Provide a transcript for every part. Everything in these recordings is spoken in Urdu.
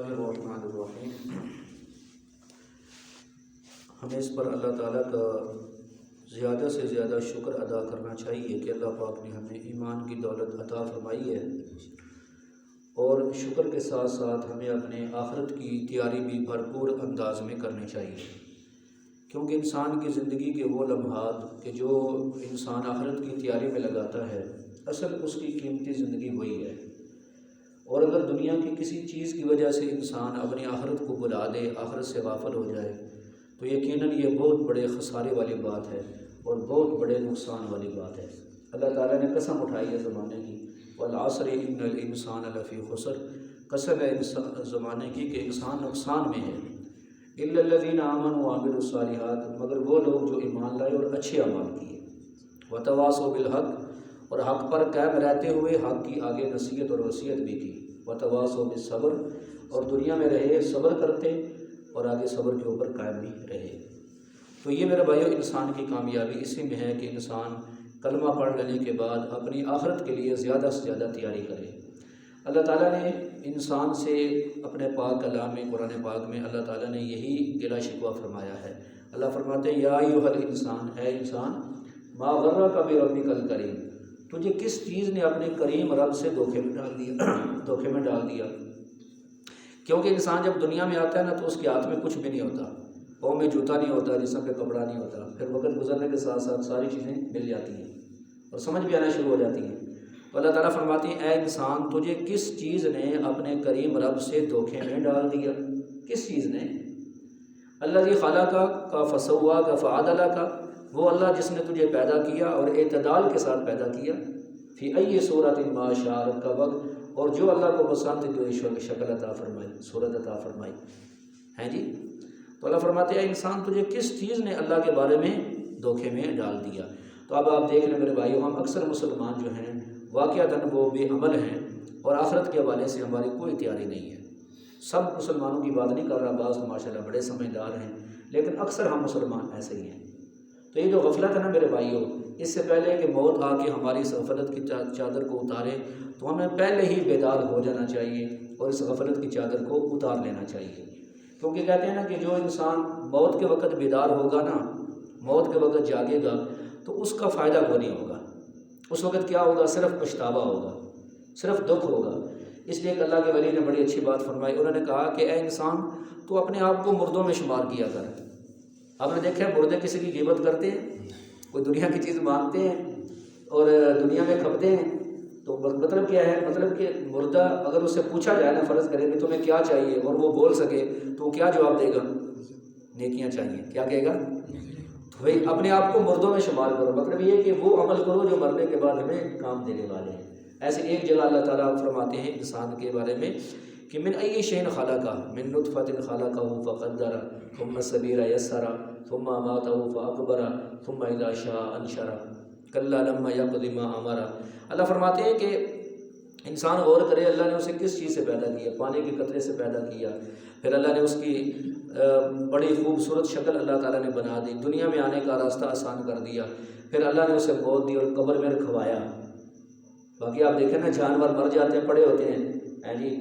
اللہ الرحمن الرحیم۔ ہمیں اس پر اللہ تعالیٰ کا زیادہ سے زیادہ شکر ادا کرنا چاہیے کہ اللہ پاک نے ہمیں ایمان کی دولت عطا فرمائی ہے، اور شکر کے ساتھ ساتھ ہمیں اپنے آخرت کی تیاری بھی بھرپور انداز میں کرنی چاہیے، کیونکہ انسان کی زندگی کے وہ لمحات کہ جو انسان آخرت کی تیاری میں لگاتا ہے، اصل اس کی قیمتی زندگی وہی ہے۔ اور اگر دنیا کی کسی چیز کی وجہ سے انسان اپنی آخرت کو بلا دے، آخرت سے غافل ہو جائے، تو یقیناً یہ بہت بڑے خسارے والی بات ہے اور بہت بڑے نقصان والی بات ہے۔ اللہ تعالیٰ نے قسم اٹھائی ہے زمانے کی، والعصر ان الانسان لفی خسر، قسم ہے زمانے کی کہ انسان نقصان میں ہے، الا الذین آمنوا وعملوا الصالحات، مگر وہ لوگ جو ایمان لائے اور اچھے اعمال کیے، وتواصوا بالحق، اور حق پر قائم رہتے ہوئے حق کی آگے نصیحت اور وصیت بھی کی، وتواصوا بالصبر، اور دنیا میں رہے صبر کرتے اور آگے صبر کے اوپر قائم بھی رہے۔ تو یہ میرے بھائیو انسان کی کامیابی اسی میں ہے کہ انسان کلمہ پڑھ لینے کے بعد اپنی آخرت کے لیے زیادہ سے زیادہ تیاری کرے۔ اللہ تعالیٰ نے انسان سے اپنے پاک کلام میں، قرآن پاک میں اللہ تعالیٰ نے یہی گلہ شکوہ فرمایا ہے۔ اللہ فرماتے ہیں یا ایھا الانسان، اے انسان، ما غرک بربک الکریم، تجھے کس چیز نے اپنے کریم رب سے دھوکے میں ڈال دیا۔ کیونکہ انسان جب دنیا میں آتا ہے نا تو اس کے ہاتھ میں کچھ بھی نہیں ہوتا، پاؤں میں جوتا نہیں ہوتا، جسم پہ کپڑا نہیں ہوتا، پھر وقت گزرنے کے ساتھ ساتھ ساری چیزیں مل جاتی ہیں اور سمجھ بھی آنا شروع ہو جاتی ہیں۔ تو اللہ تعالیٰ فرماتی ہیں اے انسان، تجھے کس چیز نے اپنے کریم رب سے دھوکے میں ڈال دیا؟ کس چیز نے؟ الذی خلقک فسواک فعدلک، وہ اللہ جس نے تجھے پیدا کیا اور اعتدال کے ساتھ پیدا کیا، فی ای صورت ما شاء رکبک، اور جو اللہ کو پسند ہے جو شکل عطا فرمائی، صورت عطا فرمائی ہیں جی۔ تو اللہ فرماتے ہیں اے انسان، تجھے کس چیز نے اللہ کے بارے میں دھوکے میں ڈال دیا؟ تو اب آپ دیکھ لیں میرے بھائیو، ہم اکثر مسلمان جو ہیں واقعتاً وہ بے عمل ہیں اور آخرت کے حوالے سے ہماری کوئی تیاری نہیں ہے۔ سب مسلمانوں کی بات نہیں کر رہا، بعض تو ماشاءاللہ بڑے سمجھدار ہیں، لیکن اکثر ہم مسلمان ایسے ہی ہیں۔ تو یہ جو غفلت ہے نا میرے بھائیو، اس سے پہلے کہ موت آ کے ہماری اس غفلت کی چادر کو اتارے، تو ہمیں پہلے ہی بیدار ہو جانا چاہیے اور اس غفلت کی چادر کو اتار لینا چاہیے۔ کیونکہ کہتے ہیں نا کہ جو انسان موت کے وقت بیدار ہوگا نا، موت کے وقت جاگے گا، تو اس کا فائدہ کوئی نہیں ہوگا۔ اس وقت کیا ہوگا؟ صرف پچھتاوا ہوگا، صرف دکھ ہوگا۔ اس لیے کہ اللہ کے ولی نے بڑی اچھی بات فرمائی، انہوں نے کہا کہ اے انسان، تو اپنے آپ کو مردوں میں شمار کیا کر۔ آپ نے دیکھا ہے مردے کسی کی غیبت کرتے ہیں، کوئی دنیا کی چیز مانگتے ہیں اور دنیا میں کھپتے ہیں، تو مطلب کیا ہے؟ مطلب کہ مردہ اگر اس سے پوچھا جائے نا، فرض کرے کہ تمہیں کیا چاہیے، اور وہ بول سکے تو وہ کیا جواب دے گا؟ نیکیاں چاہیے۔ کیا کہے گا؟ تو بھائی اپنے آپ کو مردوں میں شمار کرو، مطلب یہ کہ وہ عمل کرو جو مرنے کے بعد ہمیں کام دینے والے ہیں۔ ایسے ایک جگہ اللہ تعالیٰ فرماتے ہیں انسان کے بارے میں کہ من ای شیء خلقہ، من نطفۃ خلقہ فقدرہ ثم السبیل یسرہ ثم اماتہ فاقبرہ ثم اذا شاء انشرہ کلا لما یقض ما امرہ۔ اللہ فرماتے ہیں کہ انسان غور کرے، اللہ نے اسے کس چیز سے پیدا کیا؟ پانی کے قطرے سے پیدا کیا، پھر اللہ نے اس کی بڑی خوبصورت شکل اللہ تعالیٰ نے بنا دی، دنیا میں آنے کا راستہ آسان کر دیا، پھر اللہ نے اسے موت دی اور قبر میں رکھوایا۔ باقی آپ دیکھیں نا، جانور مر جاتے ہیں، پڑے ہوتے ہیں جی،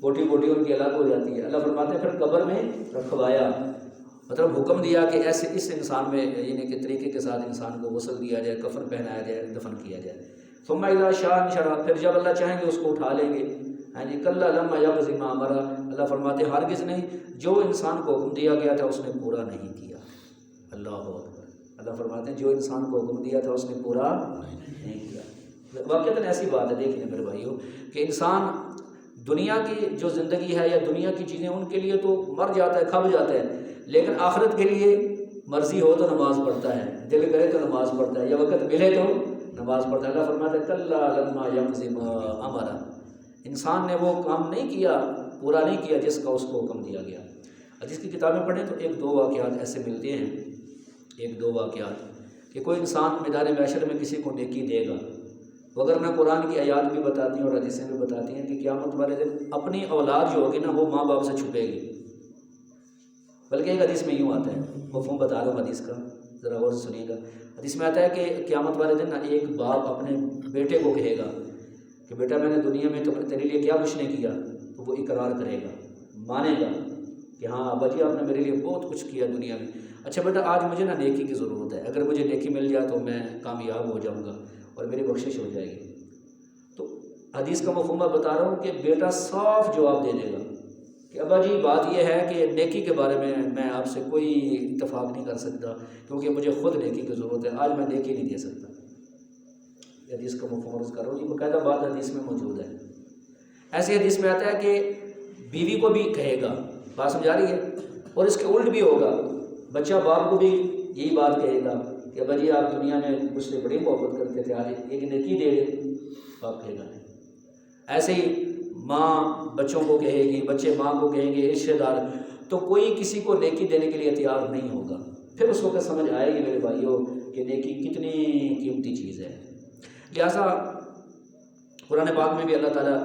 بوٹی بوٹی ان کی الگ ہو جاتی ہے، اللہ فرماتے ہیں پھر قبر میں رکھوایا، مطلب حکم دیا کہ ایسے اس انسان میں یعنی کہ طریقے کے ساتھ انسان کو غسل دیا جائے، کفن پہنایا جائے، دفن کیا جائے۔ ثم اذا شاء انشرہ، پھر جب اللہ چاہیں گے اس کو اٹھا لیں گے، ہاں جی۔ کلا لما یقض ما امرہ، اللہ فرماتے ہیں ہرگز نہیں، جو انسان کو حکم دیا گیا تھا اس نے پورا نہیں کیا۔ اللہ اکبر۔ اللہ فرماتے ہیں جو انسان کو حکم دیا تھا اس نے پورا نہیں کیا۔ واقعتاً ایسی بات ہے، دیکھیں میرے بھائیو، کہ انسان دنیا کی جو زندگی ہے یا دنیا کی چیزیں ان کے لیے تو مر جاتا ہے، کھپ جاتا ہے، لیکن آخرت کے لیے مرضی ہو تو نماز پڑھتا ہے، دل کرے تو نماز پڑھتا ہے، یا وقت ملے تو نماز پڑھتا ہے۔ اللہ فرماتا ہے کلا لما یقض ما امرہ، انسان نے وہ کام نہیں کیا، پورا نہیں کیا جس کا اس کو حکم دیا گیا۔ حدیث کی کتابیں پڑھیں تو ایک دو واقعات ایسے ملتے ہیں، ایک دو واقعات کہ کوئی انسان میدان محشر میں کسی کو نیکی دے گا، وگرنہ قرآن کی آیات بھی بتاتی ہیں اور حدیثیں بھی بتاتی ہیں کہ قیامت والے دن اپنی اولاد جو ہوگی نا وہ ماں باپ سے چھپے گی۔ بلکہ ایک حدیث میں یوں آتا ہے، مفہوم بتا رہا ہوں حدیث کا، ذرا غور سے سنیے گا۔ حدیث میں آتا ہے کہ قیامت والے دن نا ایک باپ اپنے بیٹے کو کہے گا کہ بیٹا میں نے دنیا میں تیرے لیے کیا کچھ نہیں کیا، تو وہ اقرار کرے گا، مانے گا کہ ہاں ابا جی آپ نے میرے لیے بہت کچھ کیا دنیا میں، اچھا بیٹا آج مجھے نا نیکی کی ضرورت ہے، اگر مجھے نیکی مل جائے تو میں کامیاب ہو جاؤں گا اور میری بخشش ہو جائے گی۔ تو حدیث کا مفہوم بتا رہا ہوں کہ بیٹا صاف جواب دے دے گا کہ ابا جی بات یہ ہے کہ نیکی کے بارے میں آپ سے کوئی اتفاق نہیں کر سکتا کیونکہ مجھے خود نیکی کی ضرورت ہے، آج میں نیکی نہیں دے سکتا۔ حدیث کا مفہوم عرض کر رہا ہوں، یہ باقاعدہ بات حدیث میں موجود ہے۔ ایسی حدیث میں آتا ہے کہ بیوی کو بھی کہے گا، بات سمجھا رہی ہے، اور اس کے الٹ بھی ہوگا، بچہ باپ کو بھی یہی بات کہے گا کہ ابا جی آپ دنیا میں مجھ سے بڑی محبت کرتے تھے، آج ایک نیکی دے دے، باپ کہے گا نہیں۔ ایسے ہی ماں بچوں کو کہے گی، بچے ماں کو کہیں گے، رشتے دار، تو کوئی کسی کو نیکی دینے کے لیے تیار نہیں ہوگا۔ پھر اس وقت سمجھ آئے گی میرے بھائیوں کہ نیکی کتنی قیمتی چیز ہے۔ لہٰذا قرآن پاک میں بھی اللہ تعالیٰ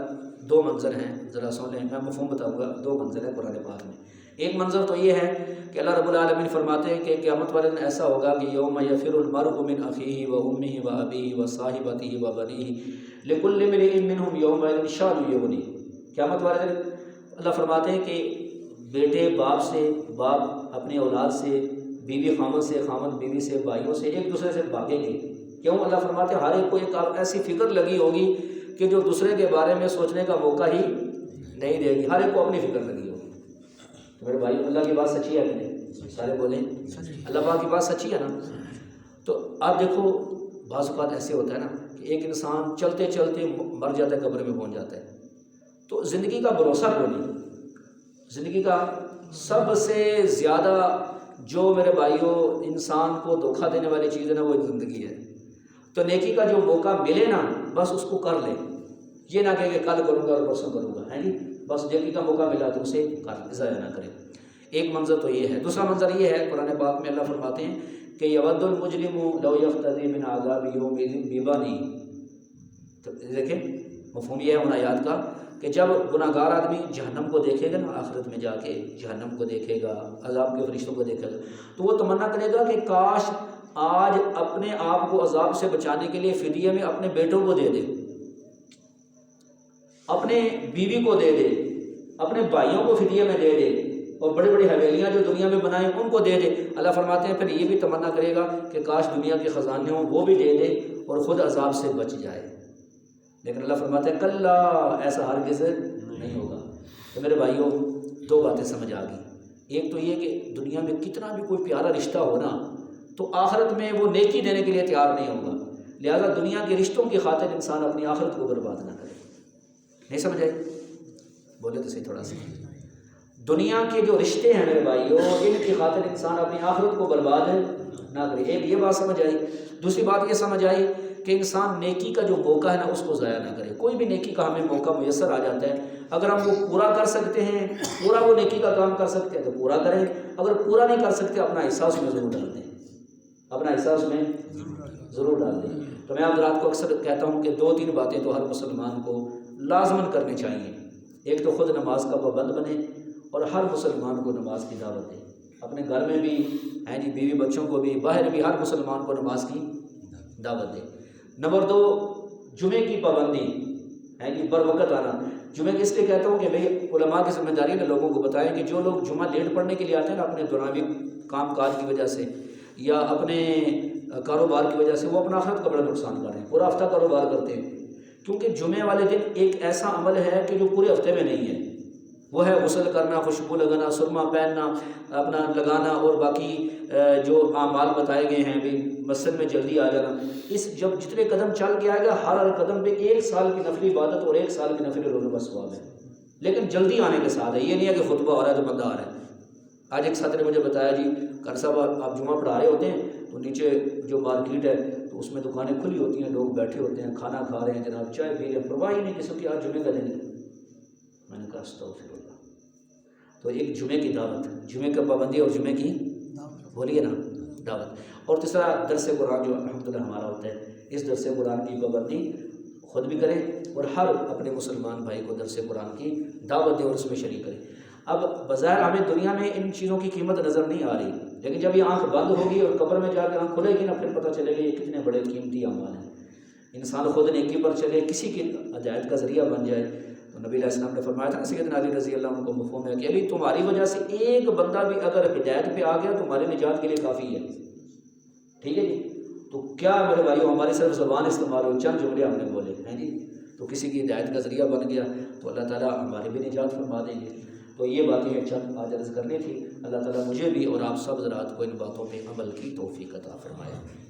دو منظر ہیں، ذرا سن لیں، میں مفہوم بتاؤں گا، دو منظر ہیں قرآن پاک میں۔ ایک منظر تو یہ ہے کہ اللہ رب العالمین فرماتے ہیں کہ قیامت والے دن ایسا ہوگا کہ یوم یفر المرء من اخیہ و امہ و ابیہ و صاحبتہ و بنیہ لکل امرئ منہم یومئذ شأن یغنیہ۔ قیامت والے دن اللہ فرماتے ہیں کہ بیٹے باپ سے، باپ اپنی اولاد سے، بیوی خامن سے، خامن بیوی سے، بھائیوں سے ایک دوسرے سے بھاگیں گے۔ کیوں؟ اللہ فرماتے ہیں ہر ایک کو ایک ایسی فکر لگی ہوگی کہ جو دوسرے کے بارے میں سوچنے کا موقع ہی نہیں دے گی، ہر ایک کو اپنی فکر لگی ہوگی۔ تو میرے بھائی اللہ کی بات سچی ہے کہ نہیں؟ سارے بولیں اللہ پاک کی بات سچی ہے نا؟ تو آپ دیکھو بعض اوقات ایسے ہوتا ہے نا کہ ایک انسان چلتے چلتے مر جاتا ہے، قبر میں پہنچ جاتا ہے، تو زندگی کا بھروسہ کوئی نہیں۔ زندگی کا سب سے زیادہ جو میرے بھائیوں انسان کو دھوکہ دینے والی چیز ہے نا، وہ زندگی ہے۔ تو نیکی کا جو موقع ملے نا بس اس کو کر لے، یہ نہ کہ کل کروں گا اور پرسوں کروں گا، ہے نہیں، بس نیکی کا موقع ملا تو اسے کر، ضائع نہ کرے۔ ایک منظر تو یہ ہے۔ دوسرا منظر یہ ہے، قرآن پاک میں اللہ فرماتے ہیں کہ یود المجرم لو یفتدی من عذاب یومئذ ببنیہ۔ تو دیکھیں مفہوم یہ ہے ان آیات کا کہ جب گناہ گار آدمی جہنم کو دیکھے گا نا، آخرت میں جا کے جہنم کو دیکھے گا، عذاب کے فرشتوں کو دیکھے گا، تو وہ تمنا کرے گا کہ کاش آج اپنے آپ کو عذاب سے بچانے کے لیے فدیے میں اپنے بیٹوں کو دے دے، اپنے بیوی کو دے دے، اپنے بھائیوں کو فدیے میں دے دے، اور بڑی بڑی حویلیاں جو دنیا میں بنائیں ان کو دے دے۔ اللہ فرماتے ہیں پھر یہ بھی تمنا کرے گا کہ کاش دنیا کے خزانے ہوں، وہ بھی دے دے اور خود عذاب سے بچ جائے۔ لیکن اللہ فرماتے ہیں کلا، ایسا ہرگز نہیں ہوگا۔ تو میرے بھائیوں دو باتیں سمجھ آ گئی۔ ایک تو یہ کہ دنیا میں کتنا بھی کوئی پیارا رشتہ ہو نا تو آخرت میں وہ نیکی دینے کے لیے تیار نہیں ہوگا، لہذا دنیا کے رشتوں کی خاطر انسان اپنی آخرت کو برباد نہ کرے۔ نہیں سمجھ آئی؟ بولے تو صحیح تھوڑا سا۔ دنیا کے جو رشتے ہیں میرے بھائیوں، ان کی خاطر انسان اپنی آخرت کو برباد نہ کرے۔ ایک یہ بات سمجھ آئی۔ دوسری بات یہ سمجھ آئی کہ انسان نیکی کا جو موقع ہے نا اس کو ضائع نہ کرے۔ کوئی بھی نیکی کا ہمیں موقع میسر آ جاتا ہے، اگر ہم وہ پورا کر سکتے ہیں، پورا وہ نیکی کا کام کر سکتے ہیں تو پورا کریں، اگر پورا نہیں کر سکتے اپنا حصہ اس میں ضرور ڈال دیں، اپنا حصہ اس میں ضرور ڈال دیں۔ تو میں حضرات کو اکثر کہتا ہوں کہ دو تین باتیں تو ہر مسلمان کو لازماً کرنی چاہیے۔ ایک تو خود نماز کا پابند بنے اور ہر مسلمان کو نماز کی دعوت دے، اپنے گھر میں بھی ہیں جی، بیوی بچوں کو بھی، باہر بھی ہر مسلمان کو نماز کی دعوت دے۔ نمبر دو، جمعے کی پابندی ہے جی، بر وقت آنا۔ جمعے کے اس لیے کہتا ہوں کہ بھئی علماء کی ذمہ داری ہے لوگوں کو بتائیں کہ جو لوگ جمعہ لیٹ پڑھنے کے لیے آتے ہیں نا اپنے دنیاوی کام کاج کی وجہ سے یا اپنے کاروبار کی وجہ سے، وہ اپنا آخرت کا بڑا نقصان کر رہے ہیں، پورا ہفتہ کاروبار کرتے ہیں، کیونکہ جمعے والے دن ایک ایسا عمل ہے کہ جو پورے ہفتے میں نہیں ہے، وہ ہے غسل کرنا، خوشبو لگانا، سرما پہننا، اپنا لگانا، اور باقی جو اعمال بتائے گئے ہیں بھی مسجد میں جلدی آ جانا۔ اس جب جتنے قدم چل کے آئے گا ہر قدم پہ 1 سال کی نفلی عبادت اور 1 سال کی نفلی روزے کا ثواب ہے، لیکن جلدی آنے کے ساتھ ہے، یہ نہیں ہے کہ خطبہ ہو رہا ہے تو بندہ آ رہا ہے۔ آج ایک ساتھی نے مجھے بتایا جی کر صاحب آپ جمعہ پڑھا رہے ہوتے ہیں تو نیچے جو مارکیٹ ہے تو اس میں دکانیں کھلی ہوتی ہیں، لوگ بیٹھے ہوتے ہیں، کھانا کھا رہے ہیں جناب، چائے پی رہے ہیں، پرواہ ہی نہیں کسی کی، آج جمعے کا دن ہے۔ میں نے کہا استغفر اللہ۔ تو ایک جمعے کی دعوت، جمعے کا پابندی اور جمعے کی بولیے نا دعوت۔ اور تیسرا درس قرآن جو الحمدللہ ہمارا ہوتا ہے، اس درس قرآن کی پابندی خود بھی کریں اور ہر اپنے مسلمان بھائی کو درس قرآن کی دعوت دیں اور اس میں شریک کریں۔ اب بظاہر ہمیں دنیا میں ان چیزوں کی قیمت نظر نہیں آ رہی، لیکن جب یہ آنکھ بند ہوگی اور قبر میں جا کے آنکھ کھلے گی نا پھر پتہ چلے گا یہ کتنے بڑے قیمتی اعمال ہیں۔ انسان خود نیکی پر چلے، کسی کی ہدایت کا ذریعہ بن جائے، تو نبی علیہ السلام نے فرمایا تھا سیدنا علی رضی اللہ عنہ کو مفہوم ہے کہ علی تمہاری وجہ سے ایک بندہ بھی اگر ہدایت پہ آ گیا تمہارے نجات کے لیے کافی ہے، ٹھیک ہے جی۔ تو کیا میرے بھائیو ہماری صرف زبان استعمال ہو، چند جملے ہم نے بولے ہیں جی، تو کسی کی ہدایت کا ذریعہ بن گیا تو اللہ تعالیٰ ہماری بھی نجات فرما دیں گے۔ تو یہ باتیں چند آج عرض کرنی تھی۔ اللہ تعالیٰ مجھے بھی اور آپ سب حضرات کو ان باتوں پہ عمل کی توفیق عطا فرمائے۔